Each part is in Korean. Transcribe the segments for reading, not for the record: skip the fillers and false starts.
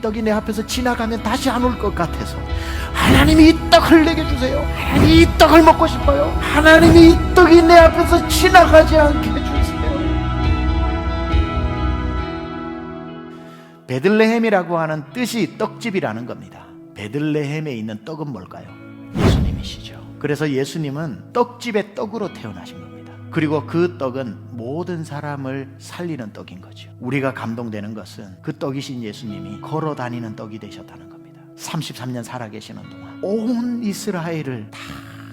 떡이 내 앞에서 지나가면 다시 안 올 것 같아서 하나님이 이 떡을 내게 주세요. 하나님이 이 떡을 먹고 싶어요. 하나님이 이 떡이 내 앞에서 지나가지 않게 해주세요. 베들레헴이라고 하는 뜻이 떡집이라는 겁니다. 베들레헴에 있는 떡은 뭘까요? 예수님이시죠. 그래서 예수님은 떡집의 떡으로 태어나신 겁니다. 그리고 그 떡은 모든 사람을 살리는 떡인 거죠. 우리가 감동되는 것은 그 떡이신 예수님이 걸어 다니는 떡이 되셨다는 겁니다. 33년 살아계시는 동안 온 이스라엘을 다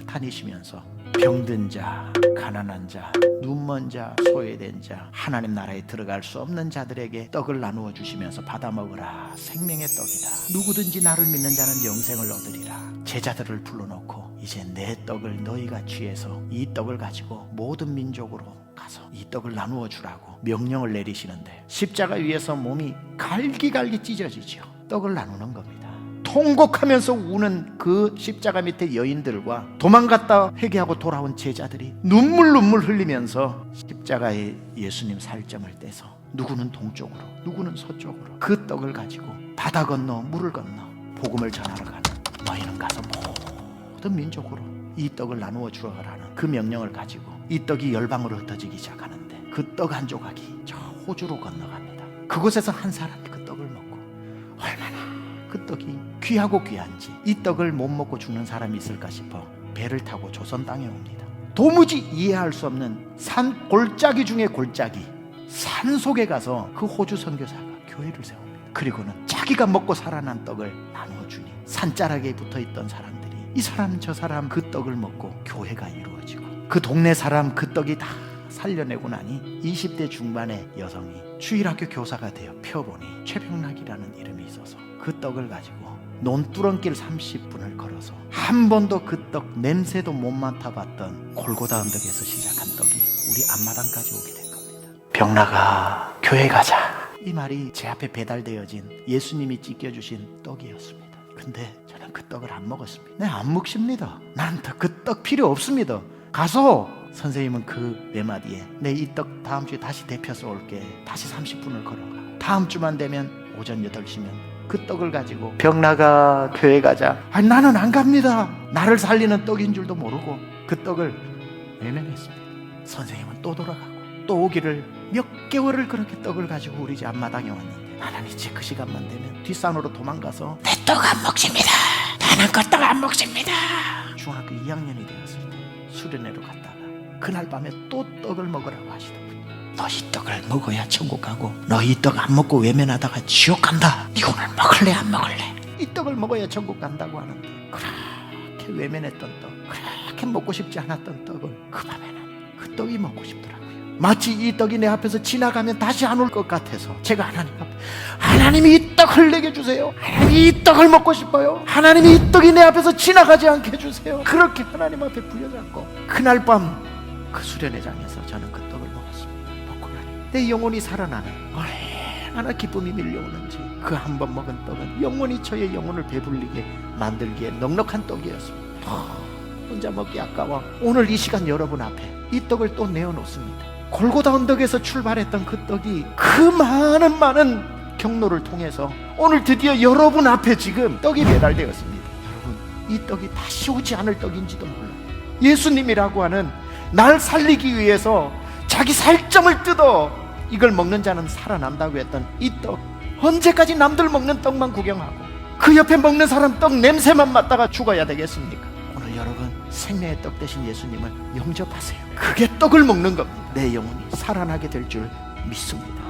다니시면서 병든 자, 가난한 자, 눈먼 자, 소외된 자, 하나님 나라에 들어갈 수 없는 자들에게 떡을 나누어 주시면서 받아 먹으라, 생명의 떡이다. 누구든지 나를 믿는 자는 영생을 얻으리라. 제자들을 불러놓고 이제 내 떡을 너희가 취해서 이 떡을 가지고 모든 민족으로 가서 이 떡을 나누어 주라고 명령을 내리시는데 십자가 위에서 몸이 갈기갈기 찢어지죠. 떡을 나누는 겁니다. 통곡하면서 우는 그 십자가 밑에 여인들과 도망갔다 회개하고 돌아온 제자들이 눈물 흘리면서 십자가에 예수님 살점을 떼서 누구는 동쪽으로 누구는 서쪽으로 그 떡을 가지고 바다 건너 물을 건너 복음을 전하러 가는 너희는 가서 모든 민족으로 이 떡을 나누어 주어라는 그 명령을 가지고 이 떡이 열방으로 흩어지기 시작하는데 그 떡 한 조각이 저 호주로 건너갑니다. 그곳에서 한 사람이 그 떡을 먹고 얼마나 그 떡이 귀하고 귀한지 이 떡을 못 먹고 죽는 사람이 있을까 싶어 배를 타고 조선 땅에 옵니다. 도무지 이해할 수 없는 산 골짜기 중에 골짜기, 산 속에 가서 그 호주 선교사가 교회를 세웁니다. 그리고는 자기가 먹고 살아난 떡을 나누어 주니 산자락에 붙어있던 사람들이 이 사람 저 사람 그 떡을 먹고 교회가 이루어지고 그 동네 사람 그 떡이 다 살려내고 나니 20대 중반의 여성이 주일학교 교사가 되어 펴보니 최병락이라는 이름이 있어서 그 떡을 가지고 논두렁길 30분을 걸어서 한 번도 그 떡 냄새도 못 맡아봤던 골고다 언덕에서 시작한 떡이 우리 앞마당까지 오게 된 겁니다. 병나가 교회 가자, 이 말이 제 앞에 배달되어진 예수님이 찢겨주신 떡이었습니다. 근데 저는 그 떡을 안 먹었습니다. 네, 안 먹습니다. 난 그 떡 필요 없습니다. 가서 선생님은 그 네 마디에 내 이 떡 다음 주에 다시 데펴서 올게. 다시 30분을 걸어가. 다음 주만 되면 오전 8시면 그 떡을 가지고 병나가 교회 가자. 아니 나는 안 갑니다. 나를 살리는 떡인 줄도 모르고 그 떡을 외면했습니다. 선생님은 또 돌아가고 또 오기를 몇 개월을 그렇게 떡을 가지고 우리 집 앞마당에 왔는데 나는 이제 그 시간만 되면 뒷산으로 도망가서 내 떡 안 먹습니다. 나는 그 떡 안 먹습니다. 중학교 2학년이 되었을 때 수련회로 갔다가 그날 밤에 또 떡을 먹으라고 하시더군요. 너 이 떡을 먹어야 천국 가고 너 이 떡 안 먹고 외면하다가 지옥 간다. 이거 오늘 먹을래 안 먹을래? 이 떡을 먹어야 천국 간다고 하는데 그렇게 외면했던 떡, 그렇게 먹고 싶지 않았던 떡을 그 밤에는 그 떡이 먹고 싶더라고요. 마치 이 떡이 내 앞에서 지나가면 다시 안 올 것 같아서 제가 하나님 앞에 하나님이 이 떡을 내게 주세요. 하나님이 이 떡을 먹고 싶어요. 하나님이 이 떡이 내 앞에서 지나가지 않게 해주세요. 그렇게 하나님 앞에 부여잡고 그날 밤 그 수련회장에서 저는 그 떡을 먹었습니다. 먹고 나니 내 영혼이 살아나는 얼마나 기쁨이 밀려오는지 그 한 번 먹은 떡은 영원히 저의 영혼을 배불리게 만들기에 넉넉한 떡이었습니다. 혼자 먹기 아까워 오늘 이 시간 여러분 앞에 이 떡을 또 내어놓습니다. 골고다 언덕에서 출발했던 그 떡이 그 많은 경로를 통해서 오늘 드디어 여러분 앞에 지금 떡이 배달되었습니다. 여러분 이 떡이 다시 오지 않을 떡인지도 몰라요. 예수님이라고 하는 날 살리기 위해서 자기 살점을 뜯어 이걸 먹는 자는 살아난다고 했던 이 떡, 언제까지 남들 먹는 떡만 구경하고 그 옆에 먹는 사람 떡 냄새만 맡다가 죽어야 되겠습니까? 오늘 여러분 생명의 떡 되신 예수님을 영접하세요. 그게 떡을 먹는 겁니다. 내 영혼이 살아나게 될 줄 믿습니다.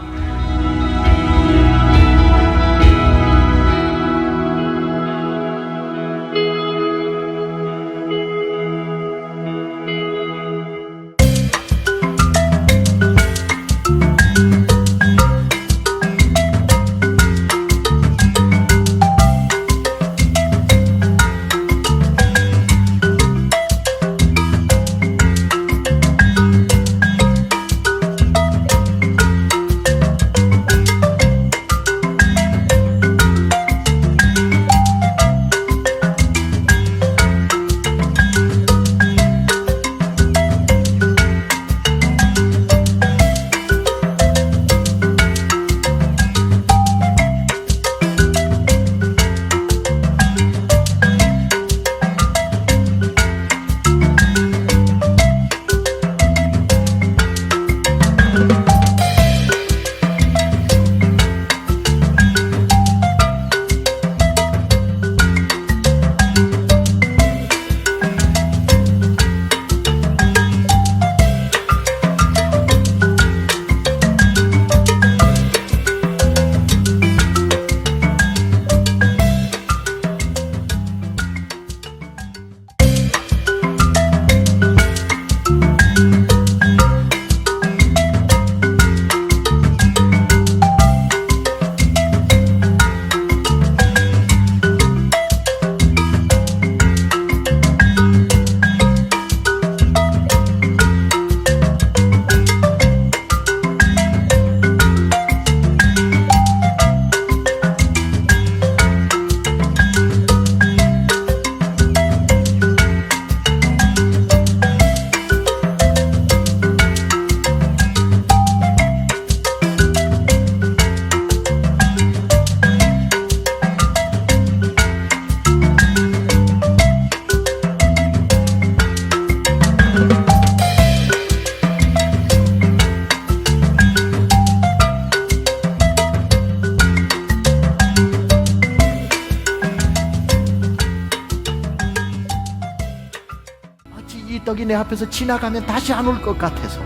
이 떡이 내 앞에서 지나가면 다시 안 올 것 같아서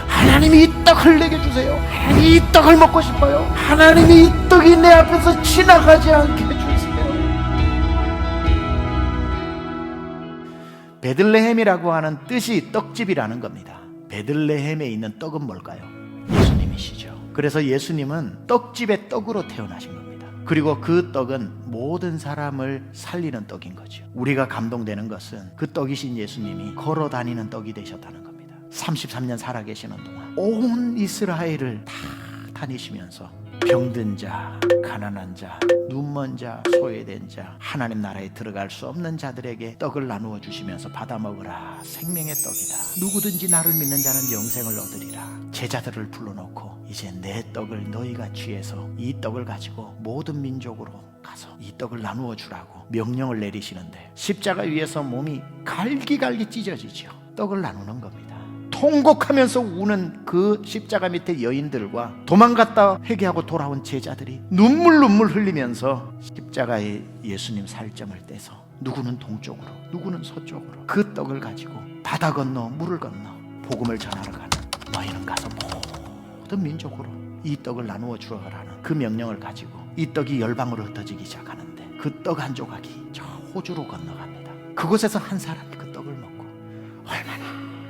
하나님이 이 떡을 내게 주세요. 이 떡을 먹고 싶어요. 하나님이 이 떡이 내 앞에서 지나가지 않게 해주세요. 베들레헴이라고 하는 뜻이 떡집이라는 겁니다. 베들레헴에 있는 떡은 뭘까요? 예수님이시죠. 그래서 예수님은 떡집의 떡으로 태어나신 겁니다. 그리고 그 떡은 모든 사람을 살리는 떡인 거죠. 우리가 감동되는 것은 그 떡이신 예수님이 걸어 다니는 떡이 되셨다는 겁니다. 33년 살아계시는 동안 온 이스라엘을 다 다니시면서 병든 자, 가난한 자, 눈먼 자, 소외된 자, 하나님 나라에 들어갈 수 없는 자들에게 떡을 나누어 주시면서 받아 먹으라, 생명의 떡이다. 누구든지 나를 믿는 자는 영생을 얻으리라. 제자들을 불러놓고 이제 내 떡을 너희가 취해서 이 떡을 가지고 모든 민족으로 가서 이 떡을 나누어 주라고 명령을 내리시는데 십자가 위에서 몸이 갈기갈기 찢어지죠. 떡을 나누는 겁니다. 통곡하면서 우는 그 십자가 밑에 여인들과 도망갔다 회개하고 돌아온 제자들이 눈물 흘리면서 십자가에 예수님 살점을 떼서 누구는 동쪽으로 누구는 서쪽으로 그 떡을 가지고 바다 건너 물을 건너 복음을 전하러 가는 너희는 가서 모든 민족으로 이 떡을 나누어 주어라는 그 명령을 가지고 이 떡이 열방으로 흩어지기 시작하는데 그 떡 한 조각이 저 호주로 건너갑니다. 그곳에서 한 사람이 그 떡을 먹고 얼마나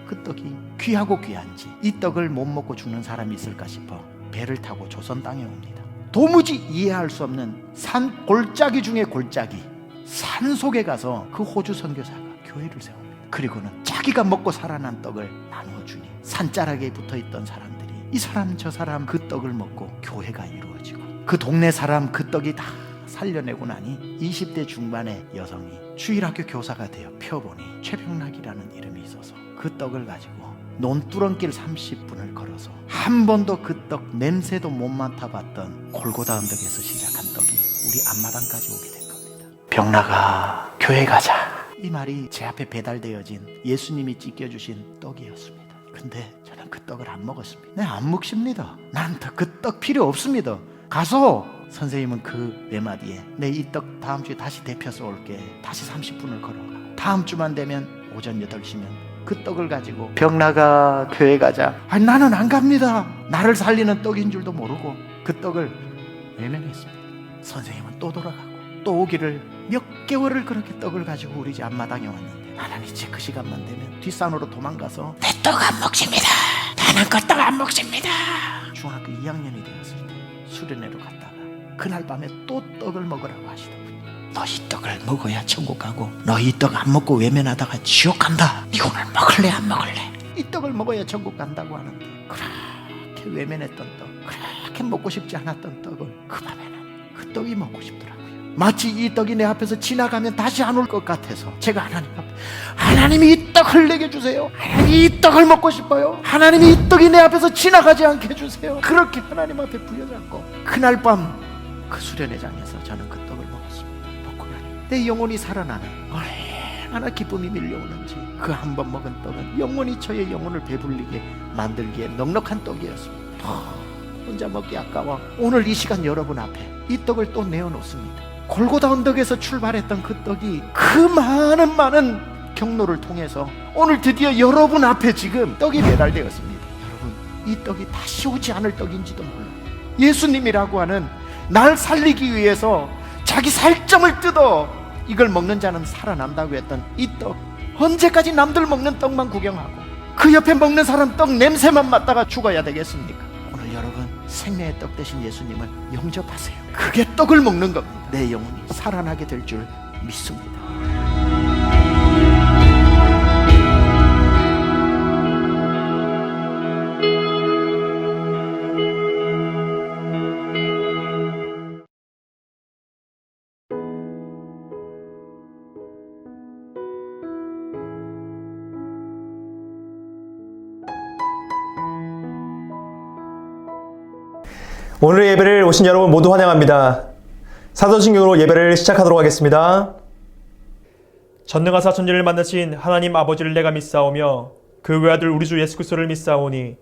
그 떡이 귀하고 귀한지 이 떡을 못 먹고 죽는 사람이 있을까 싶어 배를 타고 조선 땅에 옵니다. 도무지 이해할 수 없는 산 골짜기 중에 골짜기 산 속에 가서 그 호주 선교사가 교회를 세웁니다. 그리고는 자기가 먹고 살아난 떡을 나누어 주니 산자락에 붙어있던 사람들이 이 사람 저 사람 그 떡을 먹고 교회가 이루어지고 그 동네 사람 그 떡이 다 살려내고 나니 20대 중반의 여성이 주일학교 교사가 되어 펴보니 최병락이라는 이름이 있어서 그 떡을 가지고 논두렁길 30분을 걸어서 한 번도 그 떡 냄새도 못 맡아봤던 골고다 언덕에서 시작한 떡이 우리 앞마당까지 오게 된 겁니다. 병락아 교회 가자, 이 말이 제 앞에 배달되어진 예수님이 찢겨주신 떡이었습니다. 근데 저는 그 떡을 안 먹었습니다. 네, 안 먹습니다. 난 그 떡 필요 없습니다. 가서 선생님은 그 외마디에 내 이 떡 다음 주에 다시 데펴서 올게. 다시 30분을 걸어가. 다음 주만 되면 오전 8시면 그 떡을 가지고 병나가 교회 가자. 아니 나는 안 갑니다. 나를 살리는 떡인 줄도 모르고 그 떡을 외면했습니다. 선생님은 또 돌아가고 또 오기를 몇 개월을 그렇게 떡을 가지고 우리 집 앞마당에 왔는데 나는 이제 그 시간만 되면 뒷산으로 도망가서 내 떡 안 먹습니다. 나는 그 떡 안 먹습니다. 중학교 2학년이 되었을 때 수련회로 갔다가 그날 밤에 또 떡을 먹으라고 하시더군요. 너 이 떡을 먹어야 천국 가고 너 이 떡 안 먹고 외면하다가 지옥 간다. 니 오늘 먹을래 안 먹을래? 이 떡을 먹어야 천국 간다고 하는데 그렇게 외면했던 떡, 그렇게 먹고 싶지 않았던 떡을 그 밤에는 그 떡이 먹고 싶더라고요. 마치 이 떡이 내 앞에서 지나가면 다시 안 올 것 같아서 제가 하나님 앞에 하나님이 이 떡을 내게 주세요. 하나님이 이 떡을 먹고 싶어요. 하나님이 이 떡이 내 앞에서 지나가지 않게 해주세요. 그렇게 하나님 앞에 부여잡고 그날 밤 그 수련회장에서 저는 그 떡을 먹었습니다. 먹고 나니 내 영혼이 살아나는 얼마나 기쁨이 밀려오는지 그 한 번 먹은 떡은 영원히 저의 영혼을 배불리게 만들기에 넉넉한 떡이었습니다. 혼자 먹기 아까워 오늘 이 시간 여러분 앞에 이 떡을 또 내어놓습니다. 골고다 언덕에서 출발했던 그 떡이 그 많은 경로를 통해서 오늘 드디어 여러분 앞에 지금 떡이 배달되었습니다. 여러분 이 떡이 다시 오지 않을 떡인지도 몰라요. 예수님이라고 하는 날 살리기 위해서 자기 살점을 뜯어 이걸 먹는 자는 살아난다고 했던 이 떡, 언제까지 남들 먹는 떡만 구경하고 그 옆에 먹는 사람 떡 냄새만 맡다가 죽어야 되겠습니까? 오늘 여러분 생명의 떡 대신 예수님을 영접하세요. 그게 떡을 먹는 겁니다. 내 영혼이 살아나게 될 줄 믿습니다. 오늘의 예배를 오신 여러분 모두 환영합니다. 사도신경으로 예배를 시작하도록 하겠습니다. 전능하사 천지를 만드신 하나님 아버지를 내가 믿사오며 그 외아들 우리 주 예수 그리스도를 믿사오니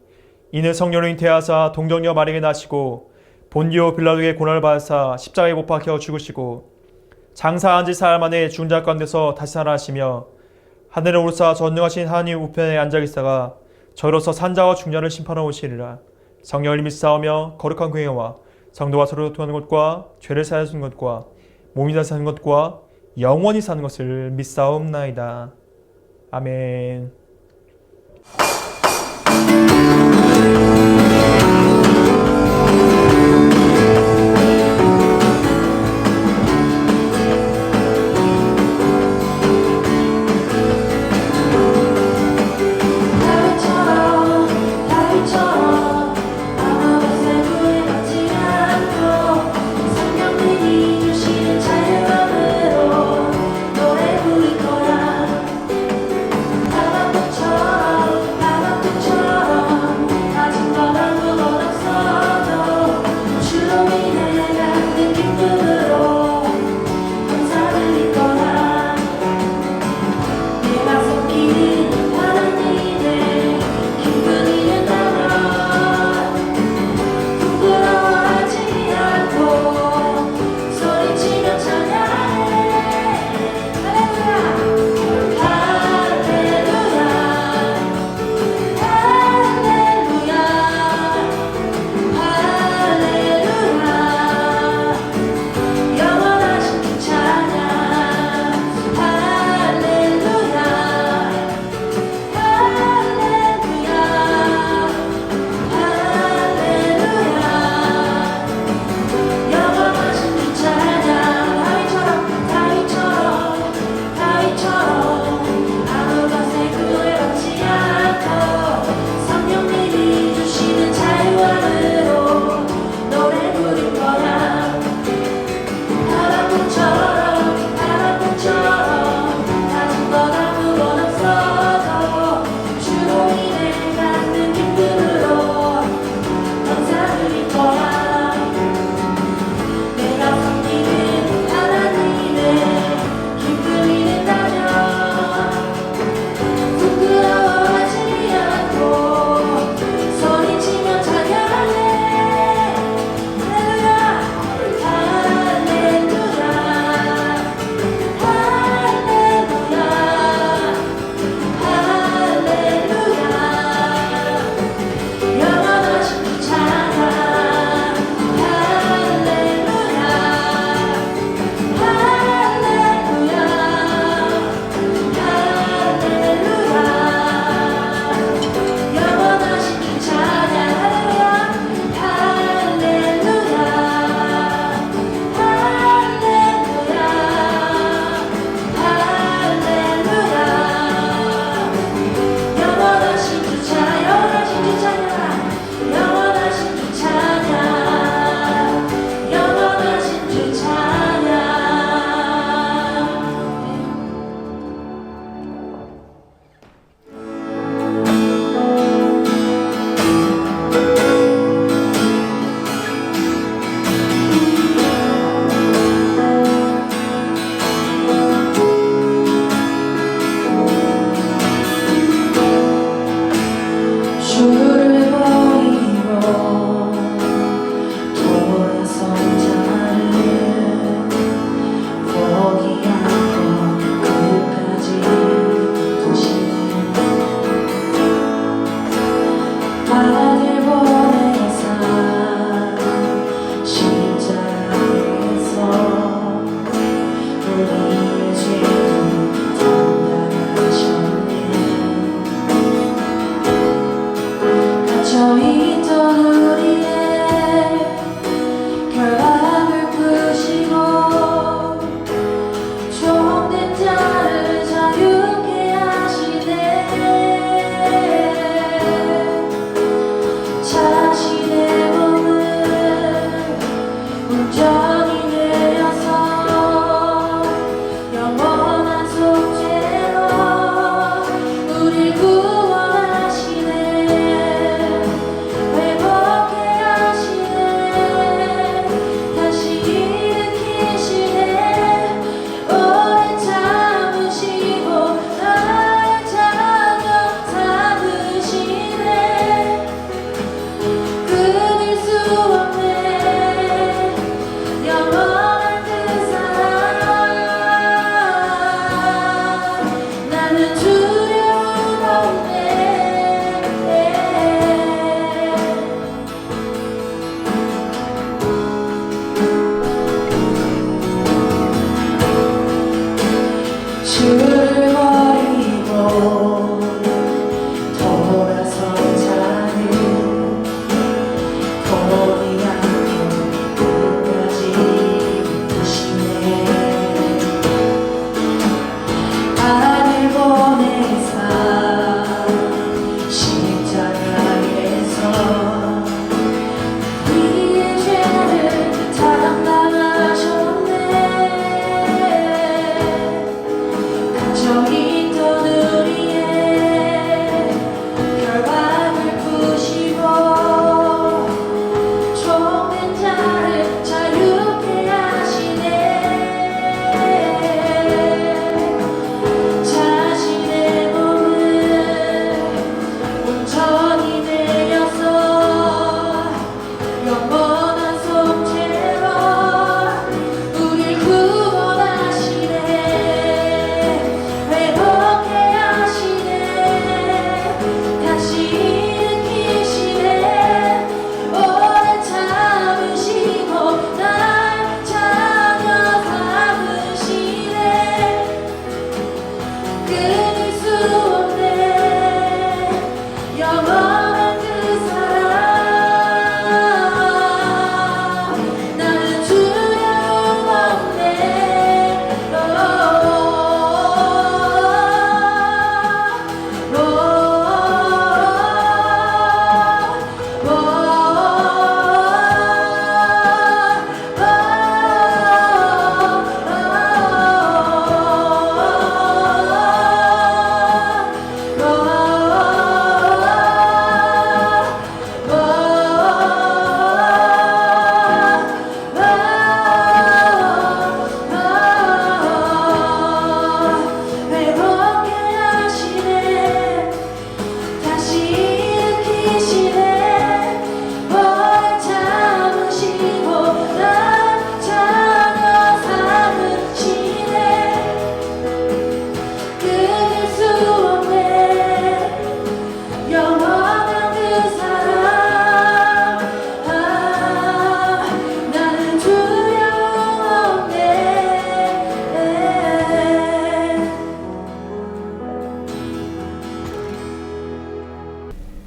이는 성령으로 잉태하사 동정녀 마리아에게 나시고 본디오 빌라도에게 고난을 받으사 십자가에 못 박혀 죽으시고 장사 한지 사흘 만에 죽은 자 가운데서 다시 살아나시며 하늘을 오르사 전능하신 하나님 우편에 앉아 계시다가 저로서 산자와 중년을 심판하러 오시리라. 성령을 믿사오며 거룩한 공예와 성도와 서로 통하는 것과 죄를 사하는 것과 몸이 다 사는 것과 영원히 사는 것을 믿사옵나이다. 아멘. 다윗처럼 아무 것을 구애받지 않고 성령님이 주시는 자유함으로 노래 부를 거야. 나만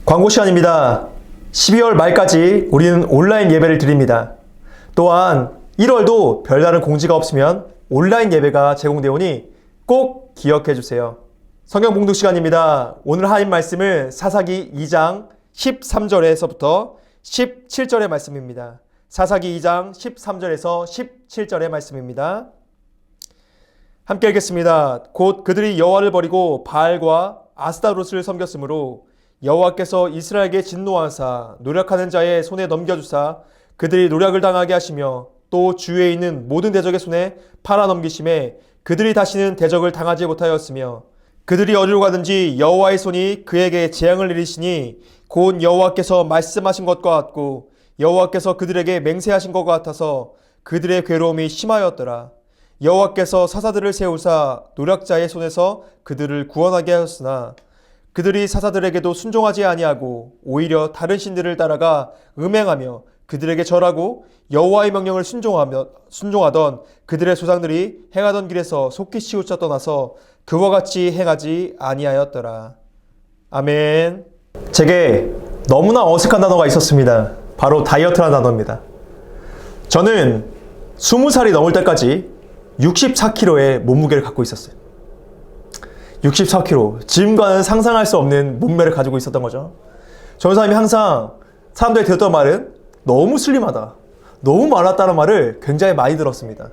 광고 시간입니다. 12월 말까지 우리는 온라인 예배를 드립니다. 또한 1월도 별다른 공지가 없으면 온라인 예배가 제공되어 오니 꼭 기억해 주세요. 성경 봉독 시간입니다. 오늘 하나님 말씀은 사사기 2장 13절에서부터 17절의 말씀입니다. 사사기 2장 13절에서 17절의 말씀입니다. 함께 읽겠습니다. 곧 그들이 여호와를 버리고 바알과 아스타롯을 섬겼으므로 여호와께서 이스라엘에게 진노하사 노력하는 자의 손에 넘겨주사 그들이 노력을 당하게 하시며 또 주위에 있는 모든 대적의 손에 팔아넘기심에 그들이 다시는 대적을 당하지 못하였으며 그들이 어디로 가든지 여호와의 손이 그에게 재앙을 내리시니 곧 여호와께서 말씀하신 것과 같고 여호와께서 그들에게 맹세하신 것 같아서 그들의 괴로움이 심하였더라. 여호와께서 사사들을 세우사 노략자의 손에서 그들을 구원하게 하였으나 그들이 사사들에게도 순종하지 아니하고 오히려 다른 신들을 따라가 음행하며 그들에게 절하고 여호와의 명령을 순종하던 그들의 조상들이 행하던 길에서 속히 치우쳐 떠나서 그와 같이 행하지 아니하였더라. 아멘. 제게 너무나 어색한 단어가 있었습니다. 바로 다이어트라는 단어입니다. 저는 20살이 넘을 때까지 64kg의 몸무게를 갖고 있었어요. 64kg. 지금과는 상상할 수 없는 몸매를 가지고 있었던 거죠. 전사님이 항상 사람들이 들었던 말은 너무 슬림하다, 너무 말랐다는 말을 굉장히 많이 들었습니다.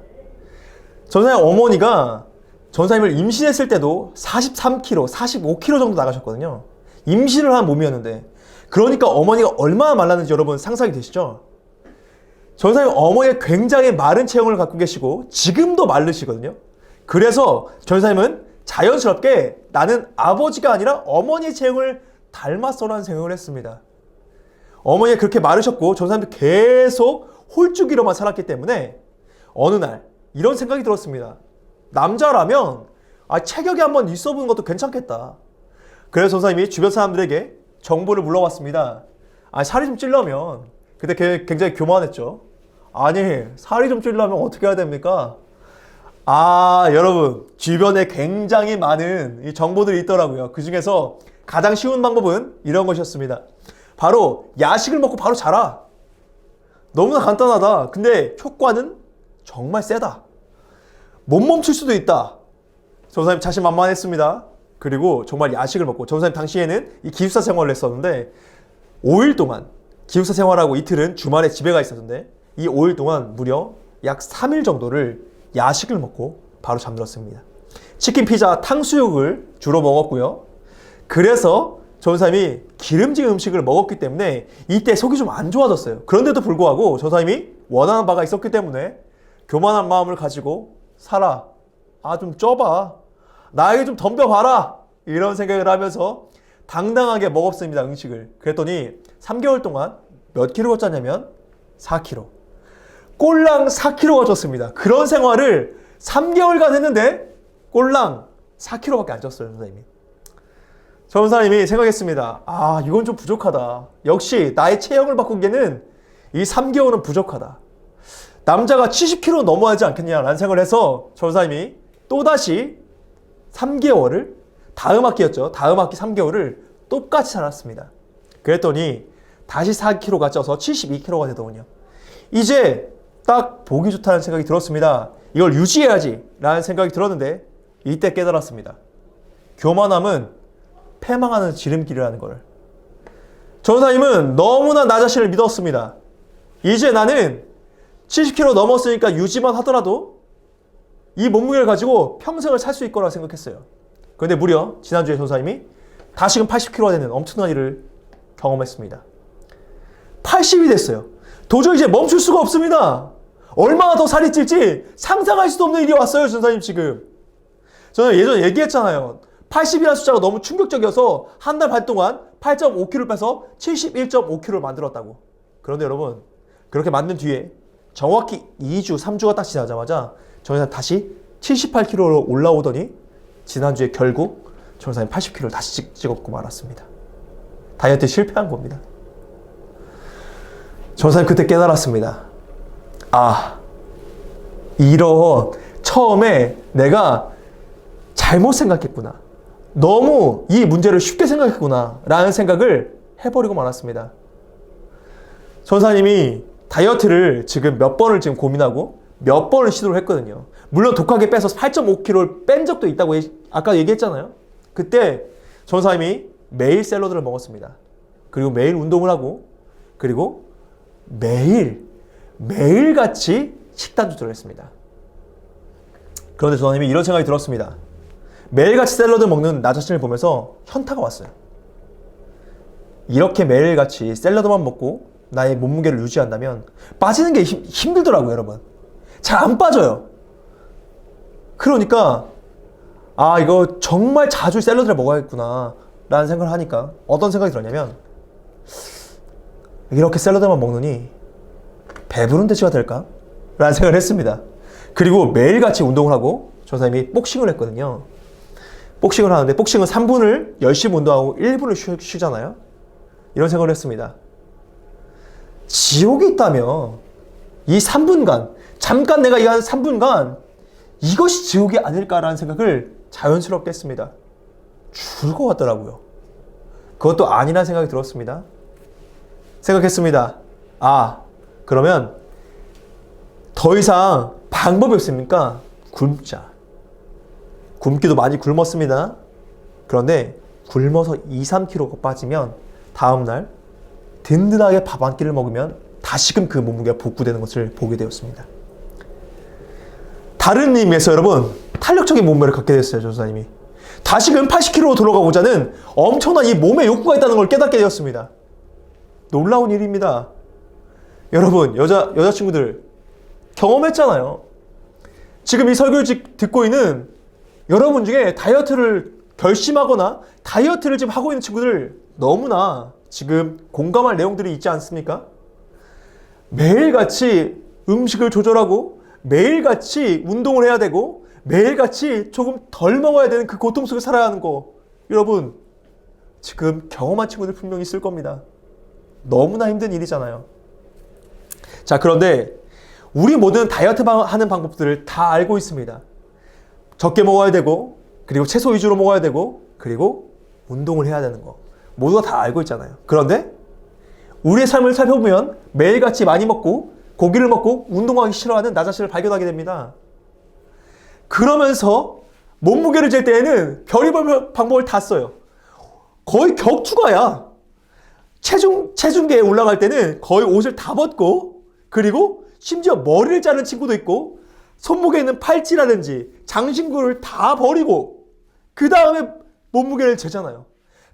전사님 어머니가 전사님을 임신했을 때도 43kg, 45kg 정도 나가셨거든요. 임신을 한 몸이었는데, 그러니까 어머니가 얼마나 말랐는지 여러분 상상이 되시죠? 전사님 어머니가 굉장히 마른 체형을 갖고 계시고 지금도 마르시거든요. 그래서 전사님은 자연스럽게 나는 아버지가 아니라 어머니의 체형을 닮았어라는 생각을 했습니다. 어머니가 그렇게 마르셨고 전사님도 계속 홀쭉이로만 살았기 때문에 어느 날 이런 생각이 들었습니다. 남자라면 체격이 한번 있어보는 것도 괜찮겠다. 그래서 전사님이 주변 사람들에게 정보를 물어봤습니다. 살이 좀 찌려면, 그때 굉장히 교만했죠. 아니, 살이 좀 찌려면 어떻게 해야 됩니까? 여러분, 주변에 굉장히 많은 이 정보들이 있더라고요. 그 중에서 가장 쉬운 방법은 이런 것이었습니다. 바로 야식을 먹고 바로 자라. 너무나 간단하다. 근데 효과는 정말 세다. 못 멈출 수도 있다. 전사님 자신만만했습니다. 그리고 정말 야식을 먹고, 전사님 당시에는 이 기숙사 생활을 했었는데 5일 동안, 기숙사 생활하고 이틀은 주말에 집에 가 있었는데 이 5일 동안 무려 약 3일 정도를 야식을 먹고 바로 잠들었습니다. 치킨, 피자, 탕수육을 주로 먹었고요. 그래서 전사님이 기름진 음식을 먹었기 때문에 이때 속이 좀 안 좋아졌어요. 그런데도 불구하고 전사님이 원하는 바가 있었기 때문에 교만한 마음을 가지고 살아. 좀 쪄봐. 나에게 좀 덤벼봐라. 이런 생각을 하면서 당당하게 먹었습니다, 음식을. 그랬더니 3개월 동안 몇 킬로가 쪘냐면 4kg. 꼴랑 4kg가 쪘습니다. 그런 생활을 3개월간 했는데 꼴랑 4kg밖에 안 쪘어요, 선생님이. 전사님이 생각했습니다. 이건 좀 부족하다. 역시 나의 체형을 바꾸기에는 이 3개월은 부족하다. 남자가 70kg 넘어야 하지 않겠냐라는 생각을 해서 전사님이 또다시 3개월을, 다음 학기였죠. 다음 학기 3개월을 똑같이 살았습니다. 그랬더니 다시 4kg가 쪄서 72kg가 되더군요. 이제 딱 보기 좋다는 생각이 들었습니다. 이걸 유지해야지 라는 생각이 들었는데 이때 깨달았습니다. 교만함은 패망하는 지름길이라는 걸. 전사님은 너무나 나 자신을 믿었습니다. 이제 나는 70kg 넘었으니까 유지만 하더라도 이 몸무게를 가지고 평생을 살 수 있거라 생각했어요. 그런데 무려 지난주에 전사님이 다시금 80kg가 되는 엄청난 일을 경험했습니다. 80이 됐어요. 도저히 이제 멈출 수가 없습니다. 얼마나 더 살이 찔지 상상할 수도 없는 일이 왔어요, 전사님 지금. 저는 예전에 얘기했잖아요. 80이라는 숫자가 너무 충격적이어서 한 달 반 동안 8.5kg 빼서 71.5kg를 만들었다고. 그런데 여러분, 그렇게 만든 뒤에 정확히 2주, 3주가 딱 지나자마자 전사님 다시 78kg로 올라오더니 지난주에 결국 전사님 80kg를 다시 찍었고 말았습니다. 다이어트 실패한 겁니다. 전사님 그때 깨달았습니다. 이런 처음에 내가 잘못 생각했구나. 너무 이 문제를 쉽게 생각했구나 라는 생각을 해버리고 말았습니다. 전사님이 다이어트를 지금 몇 번을 지금 고민하고 몇 번을 시도를 했거든요. 물론 독하게 빼서 8.5kg를 뺀 적도 있다고 아까 얘기했잖아요. 그때 전사님이 매일 샐러드를 먹었습니다. 그리고 매일 운동을 하고, 그리고 매일같이 식단 조절을 했습니다. 그런데 전사님이 이런 생각이 들었습니다. 매일같이 샐러드 먹는 나 자신을 보면서 현타가 왔어요. 이렇게 매일같이 샐러드만 먹고 나의 몸무게를 유지한다면 빠지는 게 힘들더라고요, 여러분. 잘 안 빠져요. 그러니까 이거 정말 자주 샐러드를 먹어야겠구나 라는 생각을 하니까 어떤 생각이 들었냐면, 이렇게 샐러드만 먹느니 배부른 대시가 될까? 라는 생각을 했습니다. 그리고 매일같이 운동을 하고 전사님이 복싱을 했거든요. 복싱을 하는데 복싱은 3분을 열심히 운동하고 1분을 쉬잖아요. 이런 생각을 했습니다. 지옥이 있다면 이 3분간, 잠깐 내가 이 한 3분간 이것이 지옥이 아닐까라는 생각을 자연스럽게 했습니다. 죽을 것 같더라고요. 그것도 아니라는 생각이 들었습니다. 생각했습니다. 그러면 더 이상 방법이 없습니까? 굶자. 굶기도 많이 굶었습니다. 그런데 굶어서 2-3kg가 빠지면 다음날 든든하게 밥 한 끼를 먹으면 다시금 그 몸무게가 복구되는 것을 보게 되었습니다. 다른 의미에서 여러분, 탄력적인 몸매를 갖게 됐어요, 전사님이. 다시금 80kg로 돌아가고자는 엄청난 이 몸의 욕구가 있다는 걸 깨닫게 되었습니다. 놀라운 일입니다. 여러분, 여자친구들 경험했잖아요. 지금 이 설교를 듣고 있는 여러분 중에 다이어트를 결심하거나 다이어트를 지금 하고 있는 친구들 너무나 지금 공감할 내용들이 있지 않습니까? 매일같이 음식을 조절하고 매일같이 운동을 해야 되고 매일같이 조금 덜 먹어야 되는 그 고통 속에 살아야 하는 거, 여러분 지금 경험한 친구들 분명히 있을 겁니다. 너무나 힘든 일이잖아요. 자, 그런데 우리 모든 다이어트 하는 방법들을 다 알고 있습니다. 적게 먹어야 되고, 그리고 채소 위주로 먹어야 되고, 그리고 운동을 해야 되는 거 모두가 다 알고 있잖아요. 그런데 우리의 삶을 살펴보면 매일같이 많이 먹고 고기를 먹고 운동하기 싫어하는 나 자신을 발견하게 됩니다. 그러면서 몸무게를 잴 때에는 별의별 방법을 다 써요. 거의 격투가야. 체중계에 올라갈 때는 거의 옷을 다 벗고, 그리고 심지어 머리를 자른 친구도 있고, 손목에 있는 팔찌라든지 장신구를 다 버리고 그 다음에 몸무게를 재잖아요.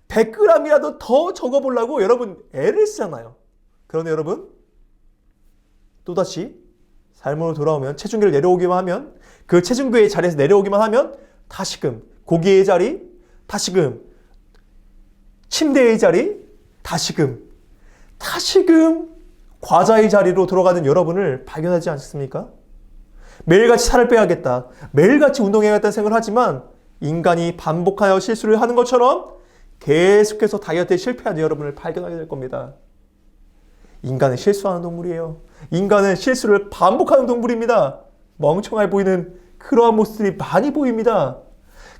100g이라도 더 적어보려고 여러분 애를 쓰잖아요. 그런데 여러분 또다시 삶으로 돌아오면, 체중계를 내려오기만 하면, 그 체중계의 자리에서 내려오기만 하면 다시금 고기의 자리, 다시금 침대의 자리, 다시금 과자의 자리로 돌아가는 여러분을 발견하지 않습니까? 매일같이 살을 빼야겠다, 매일같이 운동해야겠다는 생각을 하지만 인간이 반복하여 실수를 하는 것처럼 계속해서 다이어트에 실패하는 여러분을 발견하게 될 겁니다. 인간은 실수하는 동물이에요. 인간은 실수를 반복하는 동물입니다. 멍청해 보이는 그러한 모습들이 많이 보입니다.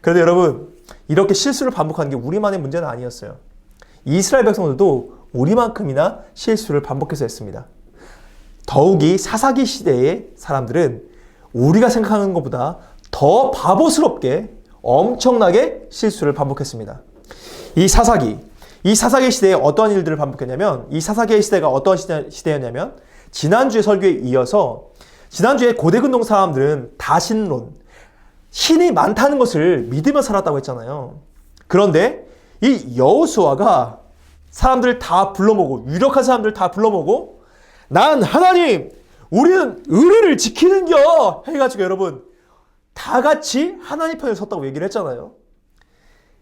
그런데 여러분, 이렇게 실수를 반복하는 게 우리만의 문제는 아니었어요. 이스라엘 백성들도 우리만큼이나 실수를 반복해서 했습니다. 더욱이 사사기 시대의 사람들은 우리가 생각하는 것보다 더 바보스럽게 엄청나게 실수를 반복했습니다. 이 사사기 시대에 어떠한 일들을 반복했냐면, 이 사사기의 시대가 어떠한 시대였냐면, 지난주의 설교에 이어서 지난주에 고대근동 사람들은 다신론, 신이 많다는 것을 믿으며 살았다고 했잖아요. 그런데 이 여호수아가 사람들 다 불러모으고, 유력한 사람들 다 불러모으고, 난 하나님, 우리는 의리를 지키는겨 해가지고 여러분 다 같이 하나님 편에 섰다고 얘기를 했잖아요.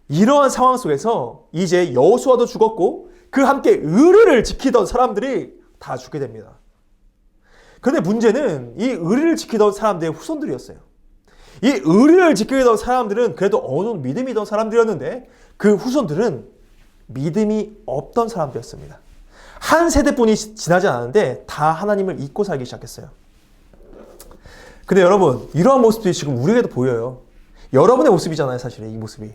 이러한 상황 속에서 이제 여호수아도 죽었고 그 함께 의리를 지키던 사람들이 다 죽게 됩니다. 그런데 문제는 이 의리를 지키던 사람들의 후손들이었어요. 이 의리를 지키던 사람들은 그래도 어느 정도 믿음이 있던 사람들이었는데, 그 후손들은 믿음이 없던 사람들이었습니다. 한 세대뿐이 지나지 않았는데 다 하나님을 잊고 살기 시작했어요. 근데 여러분, 이러한 모습들이 지금 우리에게도 보여요. 여러분의 모습이잖아요, 사실 이 모습이.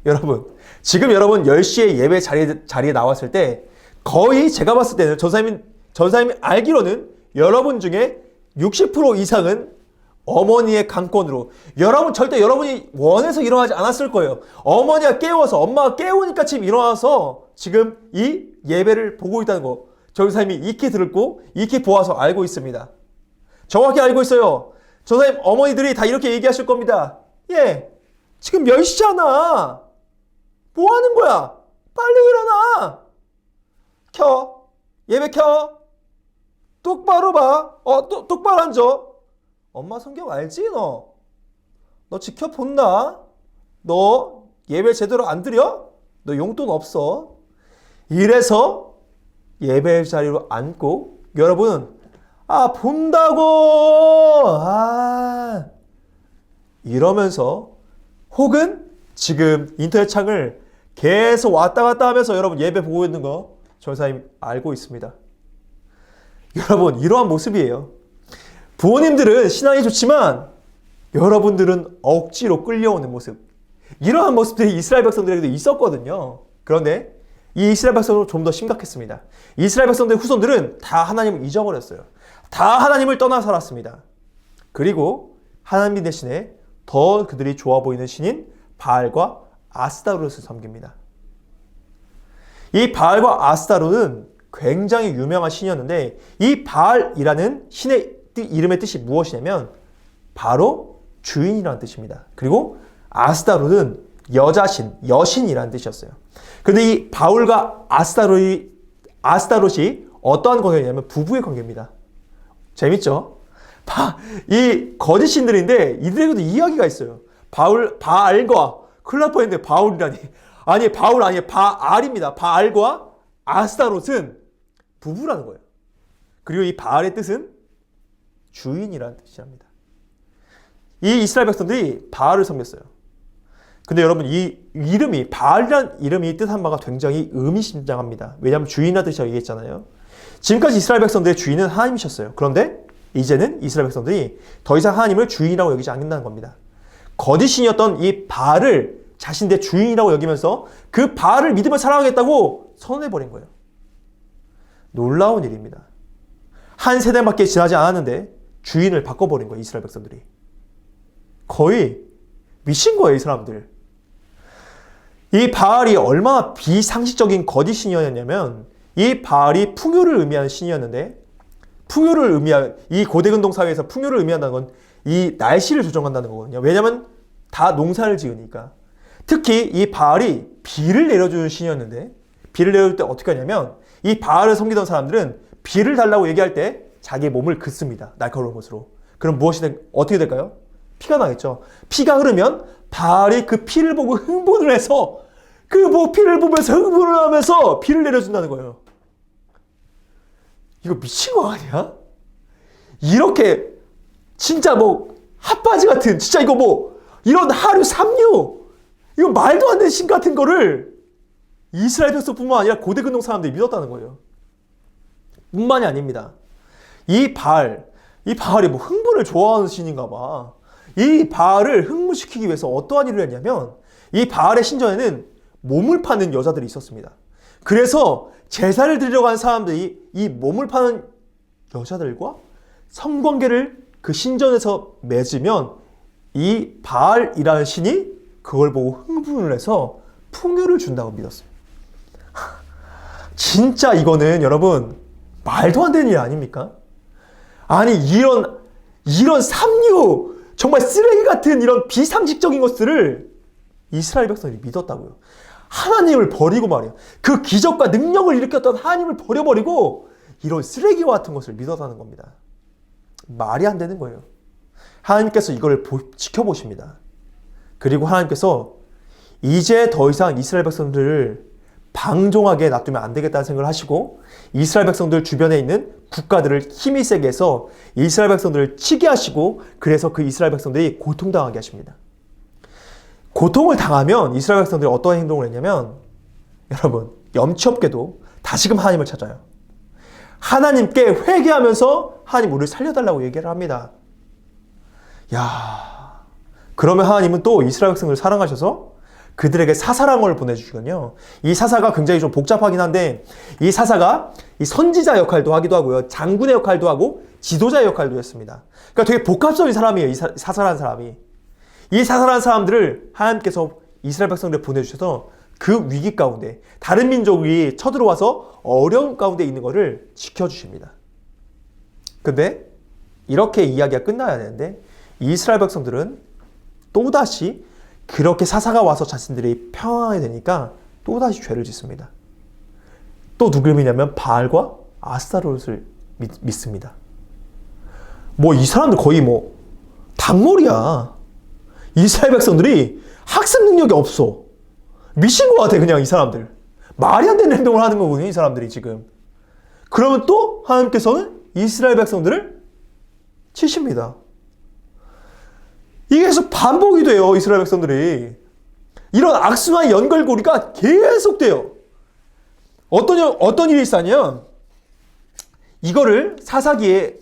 여러분, 지금 여러분 10시에 예배 자리에 나왔을 때 거의 제가 봤을 때는 전사님이 알기로는 여러분 중에 60% 이상은 어머니의 강권으로, 여러분 절대 여러분이 원해서 일어나지 않았을 거예요. 어머니가 깨워서, 엄마가 깨우니까 지금 일어나서 지금 이 예배를 보고 있다는 거 전사님이 익히 들었고 익히 보아서 알고 있습니다. 정확히 알고 있어요. 전사님 어머니들이 다 이렇게 얘기하실 겁니다. 예, 지금 10시잖아. 뭐 하는 거야? 빨리 일어나. 켜. 예배 켜. 똑바로 봐. 똑바로 앉아. 엄마 성경 알지 너? 너 지켜본다. 너 예배 제대로 안 드려? 너 용돈 없어. 이래서 예배 자리로 앉고 여러분은 본다고. 이러면서 혹은 지금 인터넷 창을 계속 왔다 갔다 하면서 여러분 예배 보고 있는 거 전사님 알고 있습니다. 여러분 이러한 모습이에요. 부모님들은 신앙이 좋지만 여러분들은 억지로 끌려오는 모습, 이러한 모습들이 이스라엘 백성들에게도 있었거든요. 그런데 이 이스라엘 백성은 좀 더 심각했습니다. 이스라엘 백성들의 후손들은 다 하나님을 잊어버렸어요. 다 하나님을 떠나 살았습니다. 그리고 하나님 대신에 더 그들이 좋아 보이는 신인 바알과 아스타롯을 섬깁니다. 이 바알과 아스타롯은 굉장히 유명한 신이었는데 이 바알이라는 신의 이름의 뜻이 무엇이냐면 바로 주인이라는 뜻입니다. 그리고 아스타롯은 여자신, 여신이라는 뜻이었어요. 근데 이 바울과 아스타롯이 어떠한 관계냐면 부부의 관계입니다. 재밌죠? 이 거짓 신들인데 이들에게도 이야기가 있어요. 바알과, 큰일 날 뻔했는데 바울이라니. 아니 바울 아니에요. 바알입니다. 바알과 아스타롯은 부부라는 거예요. 그리고 이 바알의 뜻은 주인이라는 뜻이랍니다. 이 이스라엘 백성들이 바알을 섬겼어요. 근데 여러분 이 이름이 바알이라는 이름이 뜻한 바가 굉장히 의미심장합니다. 왜냐하면 주인이라는 뜻이라고 얘기했잖아요. 지금까지 이스라엘 백성들의 주인은 하나님이셨어요. 그런데 이제는 이스라엘 백성들이 더 이상 하나님을 주인이라고 여기지 않는다는 겁니다. 거짓신이었던 이 바알을 자신들의 주인이라고 여기면서 그 바알을 믿으며 살아가겠다고 선언해버린 거예요. 놀라운 일입니다. 한 세대밖에 지나지 않았는데 주인을 바꿔버린 거예요. 이스라엘 백성들이. 거의 미친 거예요. 이 사람들. 이 바알이 얼마나 비상식적인 거짓 신이었냐면 이 바알이 풍요를 의미하는 신이었는데 이 고대 근동 사회에서 풍요를 의미한다는 건 이 날씨를 조정한다는 거거든요. 왜냐하면 다 농사를 지으니까. 특히 이 바알이 비를 내려주는 신이었는데 비를 내려줄 때 어떻게 하냐면 이 바알을 섬기던 사람들은 비를 달라고 얘기할 때 자기 몸을 긋습니다. 날카로운 것으로. 그럼 어떻게 될까요? 피가 나겠죠. 피가 흐르면 바알이 그 피를 보고 흥분을 해서 피를 보면서 흥분을 하면서 비를 내려준다는 거예요. 이거 미친 거 아니야? 이렇게 진짜 핫바지 같은 진짜 이거 이런 하류 삼류 이거 말도 안 되는 신 같은 거를 이스라엘 백성뿐만 아니라 고대 근동 사람들이 믿었다는 거예요. 뿐만이 아닙니다. 이 바알이 흥분을 좋아하는 신인가 봐. 이 바알을 흥분시키기 위해서 어떠한 일을 했냐면 이 바알의 신전에는 몸을 파는 여자들이 있었습니다. 그래서 제사를 드리러 간 사람들이 이 몸을 파는 여자들과 성관계를 그 신전에서 맺으면 이 바알이라는 신이 그걸 보고 흥분을 해서 풍요를 준다고 믿었어요. 진짜 이거는 여러분 말도 안 되는 일 아닙니까? 아니 이런 삼류 정말 쓰레기 같은 이런 비상식적인 것들을 이스라엘 백성이 믿었다고요. 하나님을 버리고 말이에요. 그 기적과 능력을 일으켰던 하나님을 버려버리고 이런 쓰레기와 같은 것을 믿었다는 겁니다. 말이 안 되는 거예요. 하나님께서 이걸 지켜보십니다. 그리고 하나님께서 이제 더 이상 이스라엘 백성들을 방종하게 놔두면 안 되겠다는 생각을 하시고 이스라엘 백성들 주변에 있는 국가들을 힘이 세게 해서 이스라엘 백성들을 치게 하시고 그래서 그 이스라엘 백성들이 고통당하게 하십니다. 고통을 당하면 이스라엘 백성들이 어떠한 행동을 했냐면 여러분 염치 없게도 다시금 하나님을 찾아요. 하나님께 회개하면서 하나님 우리를 살려달라고 얘기를 합니다. 그러면 하나님은 또 이스라엘 백성들을 사랑하셔서 그들에게 사사랑을 보내주시거든요. 이 사사가 굉장히 좀 복잡하긴 한데 이 사사가 이 선지자 역할도 하기도 하고요. 장군의 역할도 하고 지도자의 역할도 했습니다. 그러니까 되게 복합적인 사람이에요. 이 사사라는 사람이. 이 사사라는 사람들을 하나님께서 이스라엘 백성들을 보내주셔서 그 위기 가운데 다른 민족이 쳐들어와서 어려운 가운데 있는 것을 지켜주십니다. 근데 이렇게 이야기가 끝나야 되는데 이스라엘 백성들은 또다시 그렇게 사사가 와서 자신들이 평안하게 되니까 또다시 죄를 짓습니다. 또 누굴 믿냐면 바알과 아스타롯을 믿습니다. 뭐 이 사람들 거의 뭐 닭머리야. 이스라엘 백성들이 학습 능력이 없어. 미친 것 같아 그냥 이 사람들. 말이 안 되는 행동을 하는 거거든요 이 사람들이 지금. 그러면 또 하나님께서는 이스라엘 백성들을 치십니다. 이게 계속 반복이 돼요 이스라엘 백성들이. 이런 악순환 연결고리가 계속 돼요. 어떤 일이 있었냐면 이거를 사사기의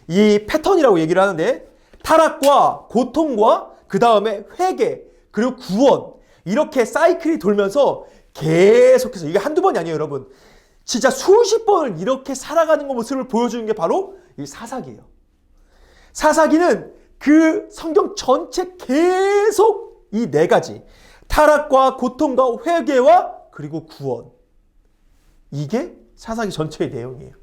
이 패턴이라고 얘기를 하는데 타락과 고통과 그 다음에 회개 그리고 구원 이렇게 사이클이 돌면서 계속해서 이게 한두 번이 아니에요 여러분. 진짜 수십 번을 이렇게 살아가는 모습을 보여주는 게 바로 이 사사기예요. 사사기는 그 성경 전체 계속 이 네 가지 타락과 고통과 회개와 그리고 구원 이게 사사기 전체의 내용이에요.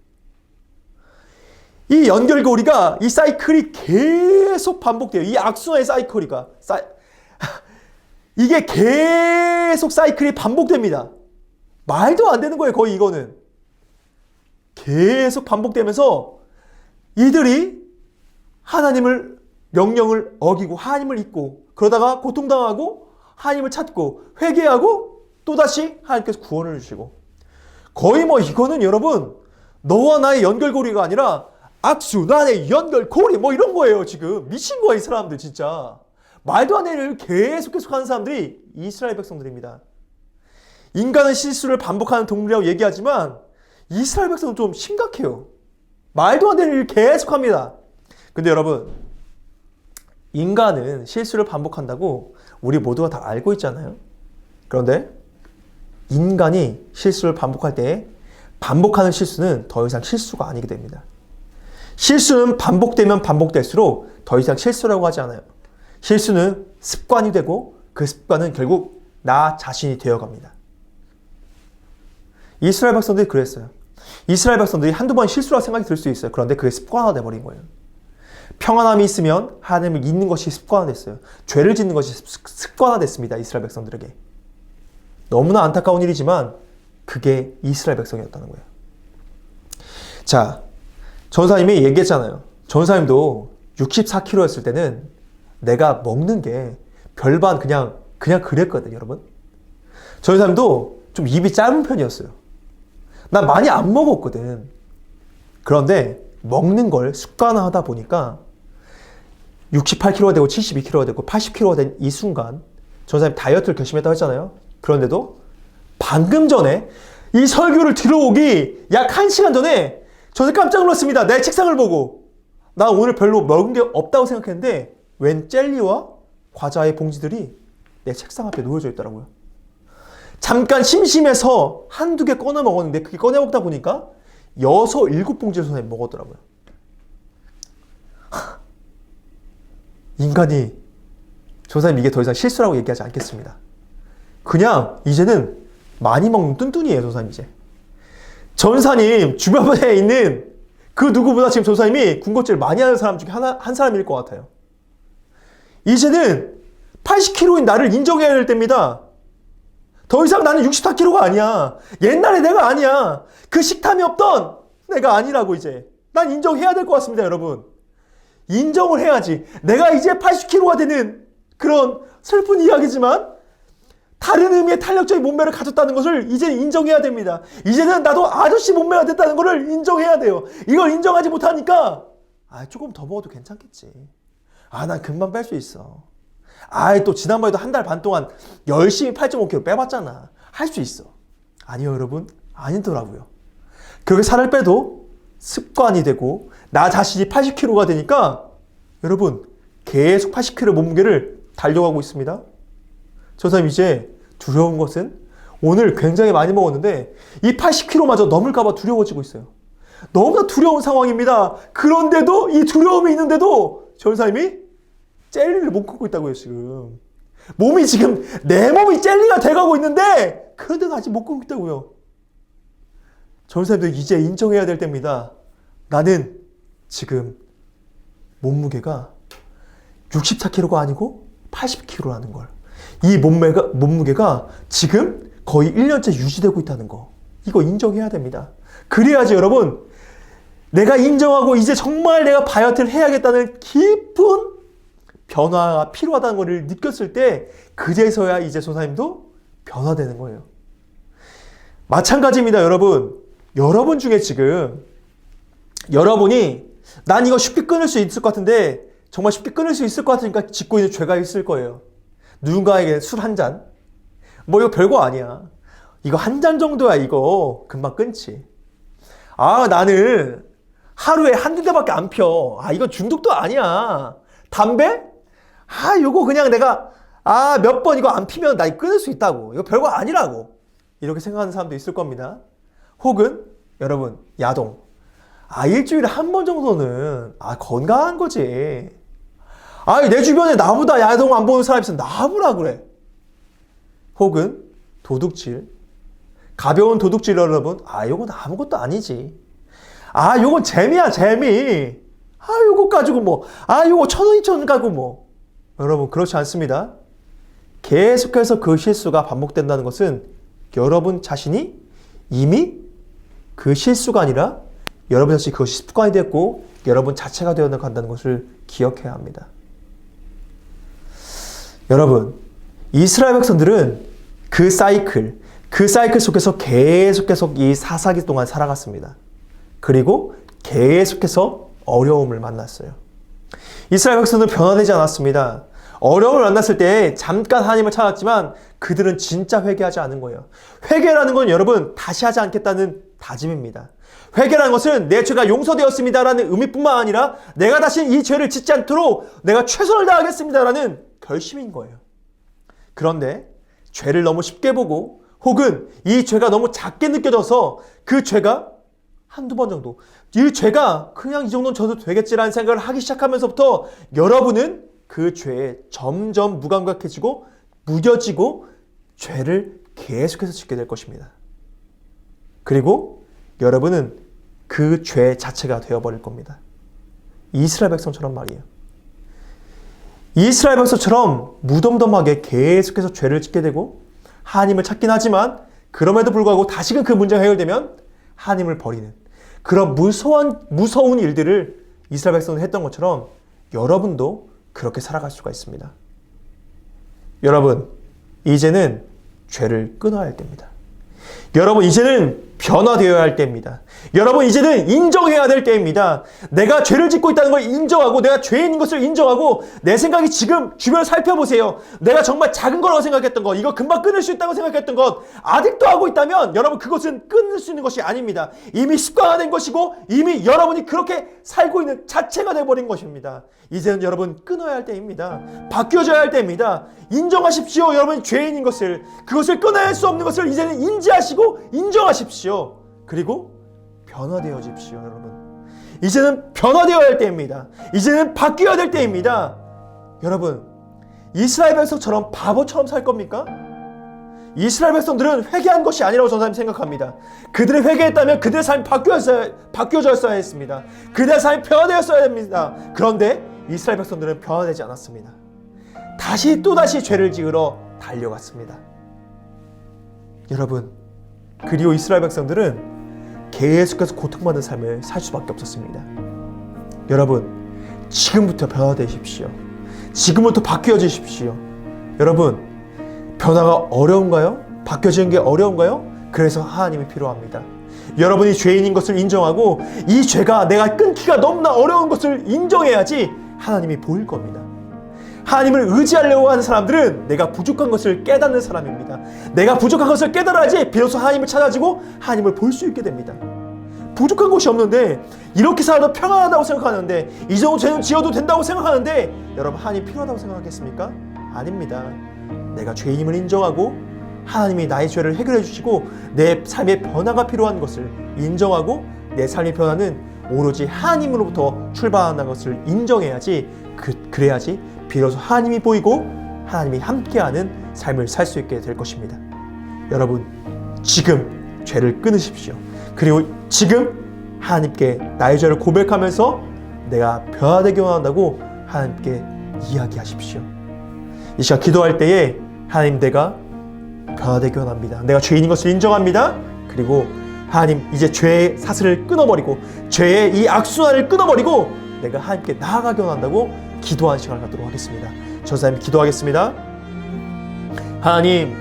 이 연결고리가 이 사이클이 계속 반복돼요. 이 악순환의 사이클이가 이게 계속 사이클이 반복됩니다. 말도 안 되는 거예요. 거의 이거는 계속 반복되면서 이들이 하나님을 명령을 어기고 하나님을 잊고 그러다가 고통당하고 하나님을 찾고 회개하고 또다시 하나님께서 구원을 주시고 거의 뭐 이거는 여러분 너와 나의 연결고리가 아니라 악순환의 연결고리 뭐 이런 거예요. 지금 미친 거야 이 사람들 진짜. 말도 안 되는 일을 계속 하는 사람들이 이스라엘 백성들입니다. 인간은 실수를 반복하는 동물이라고 얘기하지만 이스라엘 백성은 좀 심각해요. 말도 안 되는 일을 계속합니다. 근데 여러분 인간은 실수를 반복한다고 우리 모두가 다 알고 있잖아요. 그런데 인간이 실수를 반복할 때 반복하는 실수는 더 이상 실수가 아니게 됩니다. 실수는 반복되면 반복될수록 더 이상 실수라고 하지 않아요. 실수는 습관이 되고 그 습관은 결국 나 자신이 되어갑니다. 이스라엘 백성들이 그랬어요. 이스라엘 백성들이 한두 번 실수라고 생각이 들 수 있어요. 그런데 그게 습관화 돼버린 거예요. 평안함이 있으면 하나님을 잊는 것이 습관화됐어요. 죄를 짓는 것이 습관화됐습니다. 이스라엘 백성들에게. 너무나 안타까운 일이지만 그게 이스라엘 백성이었다는 거예요. 자, 전사님이 얘기했잖아요. 전사님도 64kg였을 때는 내가 먹는 게 별반 그냥 그랬거든요, 여러분. 전사님도 좀 입이 짧은 편이었어요. 난 많이 안 먹었거든. 그런데 먹는 걸 습관화하다 보니까 68kg가 되고 72kg가 되고 80kg가 된 이 순간 전사님 다이어트를 결심했다고 했잖아요. 그런데도 방금 전에 이 설교를 들어오기 약 1시간 전에 저는 깜짝 놀랐습니다. 내 책상을 보고. 나 오늘 별로 먹은 게 없다고 생각했는데 웬 젤리와 과자의 봉지들이 내 책상 앞에 놓여져 있더라고요. 잠깐 심심해서 한두 개 꺼내 먹었는데 그게 꺼내 먹다 보니까 6, 7봉지를 선생님 먹었더라고요. 인간이 조사님 이게 더 이상 실수라고 얘기하지 않겠습니다. 그냥 이제는 많이 먹는 뚠뚠이에요. 조사님 이제. 전사님 주변에 있는 그 누구보다 지금 전사님이 군것질 많이 하는 사람 중에 한 사람일 것 같아요. 이제는 80kg인 나를 인정해야 될 때입니다. 더 이상 나는 64kg가 아니야. 옛날에 내가 아니야. 그 식탐이 없던 내가 아니라고 이제. 난 인정해야 될 것 같습니다, 여러분. 인정을 해야지. 내가 이제 80kg가 되는 그런 슬픈 이야기지만 다른 의미의 탄력적인 몸매를 가졌다는 것을 이제 인정해야 됩니다. 이제는 나도 아저씨 몸매가 됐다는 것을 인정해야 돼요. 이걸 인정하지 못하니까 조금 더 먹어도 괜찮겠지. 난 금방 뺄 수 있어. 또 지난번에도 한 달 반 동안 열심히 8.5kg 빼봤잖아. 할 수 있어. 아니요, 여러분. 아니더라고요. 그렇게 살을 빼도 습관이 되고 나 자신이 80kg가 되니까 여러분 계속 80kg 몸무게를 달려가고 있습니다. 전사님 이제 두려운 것은 오늘 굉장히 많이 먹었는데 이 80kg마저 넘을까봐 두려워지고 있어요. 너무나 두려운 상황입니다. 그런데도 이 두려움이 있는데도 전사님이 젤리를 못 걷고 있다고요, 지금. 몸이 지금 내 몸이 젤리가 돼가고 있는데 그런데도 아직 못 걷고 있다고요. 전사님도 이제 인정해야 될 때입니다. 나는 지금 몸무게가 64kg가 아니고 80kg라는 걸. 이 몸무게가 지금 거의 1년째 유지되고 있다는 거. 이거 인정해야 됩니다. 그래야지 여러분, 내가 인정하고 이제 정말 내가 다이어트를 해야겠다는 깊은 변화가 필요하다는 것을 느꼈을 때 그제서야 이제 조사님도 변화되는 거예요. 마찬가지입니다, 여러분. 여러분 중에 지금 여러분이 난 이거 쉽게 끊을 수 있을 것 같은데 정말 쉽게 끊을 수 있을 것 같으니까 짓고 있는 죄가 있을 거예요. 누군가에게 술 한 잔? 뭐 이거 별거 아니야. 이거 한 잔 정도야 이거 금방 끊지. 아 나는 하루에 한두 대밖에 안 펴. 아 이건 중독도 아니야. 담배? 아 요거 그냥 내가 몇 번 이거 안 피면 나 이거 끊을 수 있다고. 이거 별거 아니라고. 이렇게 생각하는 사람도 있을 겁니다. 혹은 여러분 야동. 일주일에 한 번 정도는 건강한 거지. 내 주변에 나보다 야동 안 보는 사람이 있으면 나보라 그래. 혹은 도둑질. 가벼운 도둑질 여러분. 요건 아무것도 아니지. 요건 재미야 재미. 요거 가지고 뭐. 요거 1,000원 2,000원 가고 뭐. 여러분 그렇지 않습니다. 계속해서 그 실수가 반복된다는 것은 여러분 자신이 이미 그 실수가 아니라 여러분 자신이 그것이 습관이 됐고 여러분 자체가 되어 간다는 것을 기억해야 합니다. 여러분 이스라엘 백성들은 그 사이클 속에서 계속해서 이 4사기 동안 살아갔습니다. 그리고 계속해서 어려움을 만났어요. 이스라엘 백성들은 변화되지 않았습니다. 어려움을 만났을 때 잠깐 하나님을 찾았지만 그들은 진짜 회개하지 않은 거예요. 회개라는 건 여러분 다시 하지 않겠다는 다짐입니다. 회개라는 것은 내 죄가 용서되었습니다라는 의미뿐만 아니라 내가 다시 이 죄를 짓지 않도록 내가 최선을 다하겠습니다라는 결심인 거예요. 그런데 죄를 너무 쉽게 보고 혹은 이 죄가 너무 작게 느껴져서 그 죄가 한두 번 정도 이 죄가 그냥 이 정도는 져도 되겠지라는 생각을 하기 시작하면서부터 여러분은 그 죄에 점점 무감각해지고 무뎌지고 죄를 계속해서 짓게 될 것입니다. 그리고 여러분은 그 죄 자체가 되어버릴 겁니다. 이스라엘 백성처럼 말이에요. 이스라엘 백성처럼 무덤덤하게 계속해서 죄를 짓게 되고 하나님을 찾긴 하지만 그럼에도 불구하고 다시금 그 문제가 해결되면 하나님을 버리는 그런 무서운 일들을 이스라엘 백성은 했던 것처럼 여러분도 그렇게 살아갈 수가 있습니다. 여러분 이제는 죄를 끊어야 할 때입니다. 여러분 이제는 변화되어야 할 때입니다. 여러분 이제는 인정해야 될 때입니다. 내가 죄를 짓고 있다는 걸 인정하고 내가 죄인인 것을 인정하고 내 생각이 지금 주변을 살펴보세요. 내가 정말 작은 거라고 생각했던 것 이거 금방 끊을 수 있다고 생각했던 것 아직도 하고 있다면 여러분 그것은 끊을 수 있는 것이 아닙니다. 이미 습관화된 것이고 이미 여러분이 그렇게 살고 있는 자체가 돼버린 것입니다. 이제는 여러분 끊어야 할 때입니다. 바뀌어져야 할 때입니다. 인정하십시오. 여러분이 죄인인 것을 그것을 끊어야 할 수 없는 것을 이제는 인지하시고 인정하십시오. 그리고 변화되어집시오. 여러분 이제는 변화되어야 할 때입니다. 이제는 바뀌어야 될 때입니다. 여러분 이스라엘 백성처럼 바보처럼 살 겁니까? 이스라엘 백성들은 회개한 것이 아니라고 저는 생각합니다. 그들이 회개했다면 그들의 삶이 바뀌어졌어야 했습니다. 그들의 삶이 변화되었어야 됩니다. 그런데 이스라엘 백성들은 변화되지 않았습니다. 또다시 죄를 지으러 달려갔습니다. 여러분 그리고 이스라엘 백성들은 계속해서 고통받는 삶을 살 수밖에 없었습니다. 여러분 지금부터 변화되십시오. 지금부터 바뀌어지십시오. 여러분 변화가 어려운가요? 바뀌어지는 게 어려운가요? 그래서 하나님이 필요합니다. 여러분이 죄인인 것을 인정하고 이 죄가 내가 끊기가 너무나 어려운 것을 인정해야지 하나님이 보일 겁니다. 하나님을 의지하려고 하는 사람들은 내가 부족한 것을 깨닫는 사람입니다. 내가 부족한 것을 깨달아야지 비로소 하나님을 찾아지고 하나님을 볼 수 있게 됩니다. 부족한 것이 없는데 이렇게 살아도 평안하다고 생각하는데 이 정도 죄는 지어도 된다고 생각하는데 여러분 하나님 필요하다고 생각하겠습니까? 아닙니다. 내가 죄인임을 인정하고 하나님이 나의 죄를 해결해 주시고 내 삶의 변화가 필요한 것을 인정하고 내 삶의 변화는 오로지 하나님으로부터 출발하는 것을 인정해야지 그래야지 비로소 하나님이 보이고 하나님이 함께하는 삶을 살 수 있게 될 것입니다. 여러분, 지금 죄를 끊으십시오. 그리고 지금 하나님께 나의 죄를 고백하면서 내가 변화되게 원한다고 하나님께 이야기하십시오. 이 시간 기도할 때에 하나님, 내가 변화되게 원합니다. 내가 죄인인 것을 인정합니다. 그리고 하나님, 이제 죄의 사슬을 끊어버리고 죄의 이 악순환을 끊어버리고 내가 하나님께 나아가게 원한다고 기도하는 시간을 갖도록 하겠습니다. 전사님 기도하겠습니다. 하나님,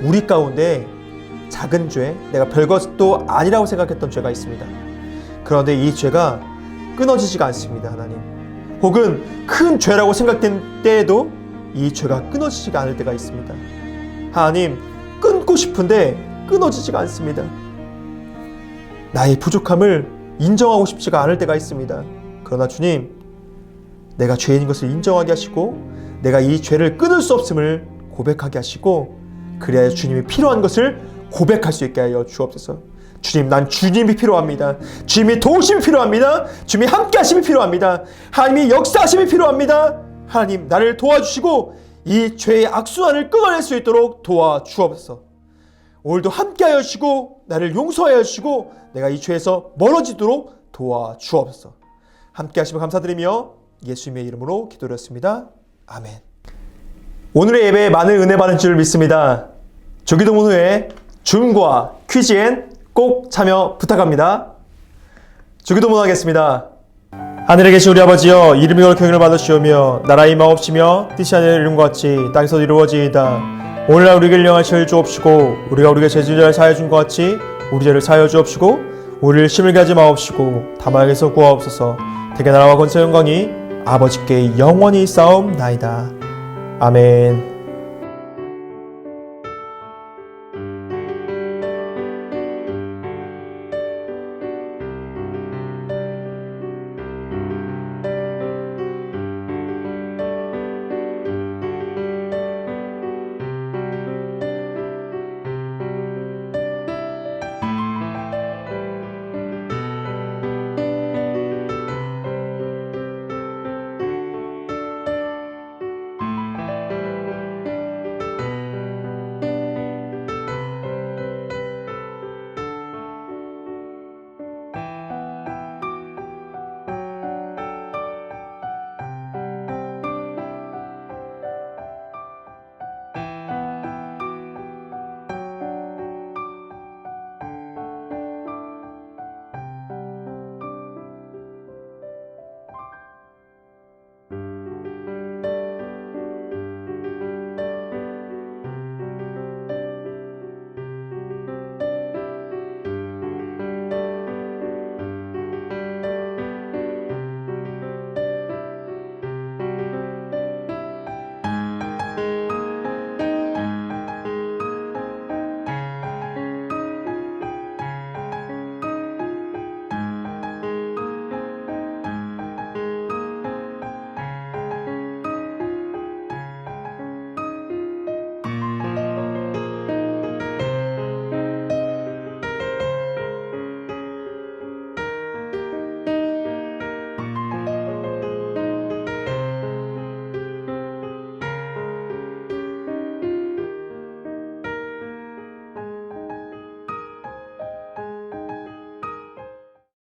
우리 가운데 작은 죄, 내가 별것도 아니라고 생각했던 죄가 있습니다. 그런데 이 죄가 끊어지지가 않습니다. 하나님, 혹은 큰 죄라고 생각된 때에도 이 죄가 끊어지지가 않을 때가 있습니다. 하나님, 끊고 싶은데 끊어지지가 않습니다. 나의 부족함을 인정하고 싶지가 않을 때가 있습니다. 그러나 주님, 내가 죄인인 것을 인정하게 하시고 내가 이 죄를 끊을 수 없음을 고백하게 하시고 그래야 주님이 필요한 것을 고백할 수 있게 하여 주옵소서. 주님, 난 주님이 필요합니다. 주님이 도우심이 필요합니다. 주님이 함께 하심이 필요합니다. 하나님이 역사하심이 필요합니다. 하나님, 나를 도와주시고 이 죄의 악순환을 끊어낼 수 있도록 도와주옵소서. 오늘도 함께 하여 주시고 나를 용서하여 주시고 내가 이 죄에서 멀어지도록 도와주옵소서. 함께 하시면 감사드리며 예수님의 이름으로 기도드렸습니다. 아멘. 오늘의 예배에 많은 은혜 받은 줄 믿습니다. 조기도문 후에 줌과 퀴즈엔 꼭 참여 부탁합니다. 조기도문 하겠습니다. 하늘에 계신 우리 아버지여, 이름이 거룩히 여김을 받으시오며 나라의 임하옵시며 뜻이 하늘에 이룬 것 같이 땅에서 이루어지이다. 오늘날 우리에게 일용할 죄를 주옵시고 우리가 우리에게 죄를 사하여 준 것 같이 우리 죄를 사하여 주옵시고 우리를 힘들게 하지 마옵시고 다만 악에서 구하옵소서. 대개 나라와 권세 영광이 아버지께 영원히 싸움나이다. 아멘.